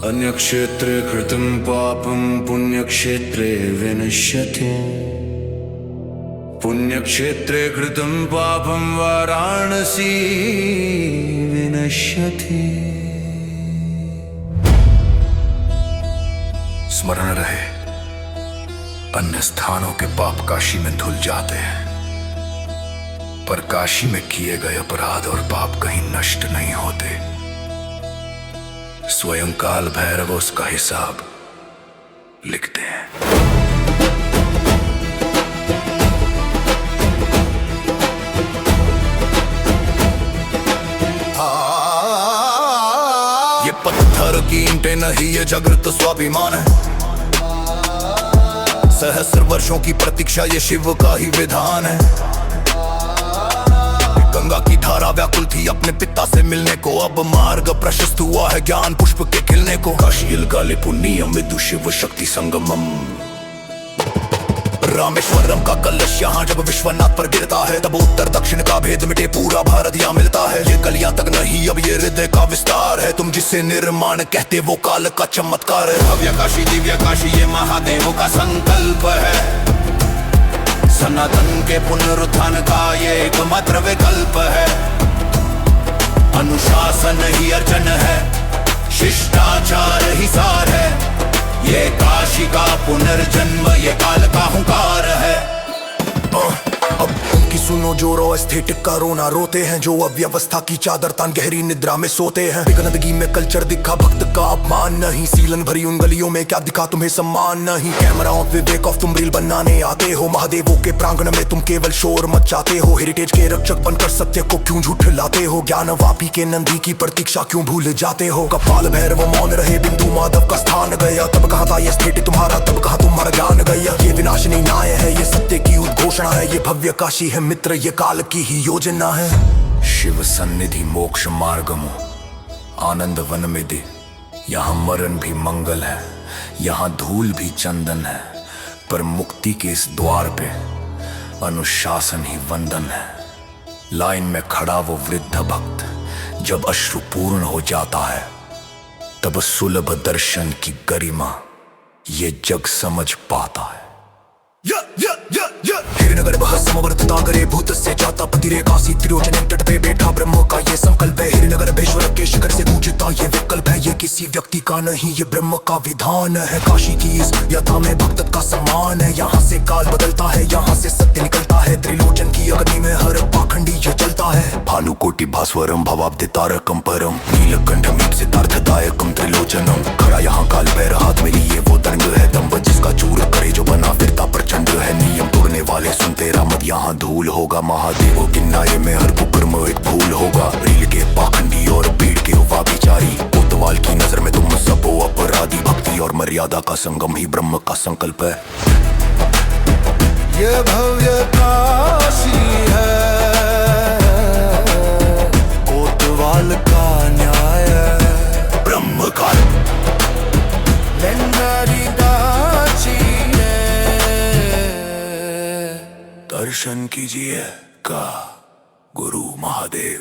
अन्यक्षेत्रे कृतं पापं पुण्यक्षेत्रे विनश्यति। पुण्यक्षेत्रे कृतं पापं वाराणसी विनश्यति। स्मरण रहे, अन्य स्थानों के पाप काशी में धुल जाते हैं, पर काशी में किए गए अपराध और पाप कहीं नष्ट नहीं होते। स्वयं काल भैरव उसका हिसाब लिखते हैं। ये पत्थर की ईंटें नहीं, ये जागृत स्वाभिमान है। सहस्र वर्षों की प्रतीक्षा, ये शिव का ही विधान है। गंगा की धारा व्याकुल थी अपने पिता से मिलने को, अब मार्ग प्रशस्त हुआ है ज्ञान पुष्प के खिलने को। काशी काले पुण्यम विदु शिव शक्ति संगमम। रामेश्वरम का कलश यहाँ जब विश्वनाथ पर गिरता है, तब उत्तर दक्षिण का भेद मिटे, पूरा भारत यहाँ मिलता है। ये गलियां तक नहीं, अब ये हृदय का विस्तार है। तुम जिसे निर्माण कहते वो काल का चमत्कार है। भव्य काशी दिव्य काशी ये महादेव का संकल्प है। सनातन के पुनरुत्थान का ये एकमात्र विकल्प है। अनुशासन ही अर्चन है, शिष्टाचार ही सार है। ये काशी का पुनर्जन्म, ये काल का हुंकार है। अब उनकी सुनो जो रो एस्थेटिक का रोना रोते हैं, जो अव्यवस्था की चादर तान गहरी निद्रा में सोते हैं। गंदगी में कल्चर दिखा भक्त का अपमान नहीं, सीलन भरी उन गलियों में क्या दिखा तुम्हें सम्मान नहीं। कैमरा ऑफ विवेक ऑफ तुम रील बनाने आते हो, महादेवों के प्रांगण में तुम केवल शोर मचाते हो। हेरिटेज के रक्षक बनकर सत्य को क्यों झूठलाते हो, ज्ञान वापी के नंदी की प्रतीक्षा क्यों भूल जाते हो। कपाल भैरव मौन रहे, बिंदु माधव का स्थान गया, तब कहा था ये एस्थेटिक तुम्हारा, तब कहा तुम्हारा ज्ञान गया। ये विनाशनी न्याय है, ये सत्य की उद्घोषणा है, ये भव्य काशी है मित्र, ये काल की ही योजना है। शिव सन्निधि मोक्ष मार्गमो आनंद वन में दे, यहाँ मरण भी मंगल है, यहाँ धूल भी चंदन है, पर मुक्ति के इस द्वार पे अनुशासन ही वंदन है। लाइन में खड़ा वो वृद्ध भक्त जब अश्रु पूर्ण हो जाता है, तब सुलभ दर्शन की गरिमा ये जग समझ पाता है। हिरनगर बह समवर्तता करे, भूत से जाता पतिरे काशी त्रिलोचन तट पे बैठा ब्रह्म का ये संकल्प है। हिरनगर भेश्वर के शिखर से पूजता ये विकल्प है, ये किसी व्यक्ति का नहीं, ये ब्रह्म का विधान है। काशी की इस यथा में भक्त का सम्मान है, यहाँ से काल बदलता है, यहाँ से सत्य निकलता है। त्रिलोचन की अग्नि में हर पाखंडी ये चलता है। भानुकोटि भास्वरम भवाब्दि तारकम परम, नीलकंठ सिद्धार्थदायकम त्रिलोचनम। खड़ा यहाँ काल भैरव, हाथ में लिए वो दंड है, दम्भ जिसका चूर करे जो बना फिरता प्रचंड है। नियम तोड़ने वाले सुनते रामत, यहाँ धूल होगा। महादेवों के नाये में हर कुकर्म एक भूल होगा। रील के पाखंडी और भीड़ के वाभिचारी, कोतवाल की नजर में तुम सब हो अपराधी। भक्ति और मर्यादा का संगम ही ब्रह्म का संकल्प है। ये भव्य काशी है, कोतवाल का न्याय, ब्रह्म का दर्शन कीजिए का गुरु महादेव।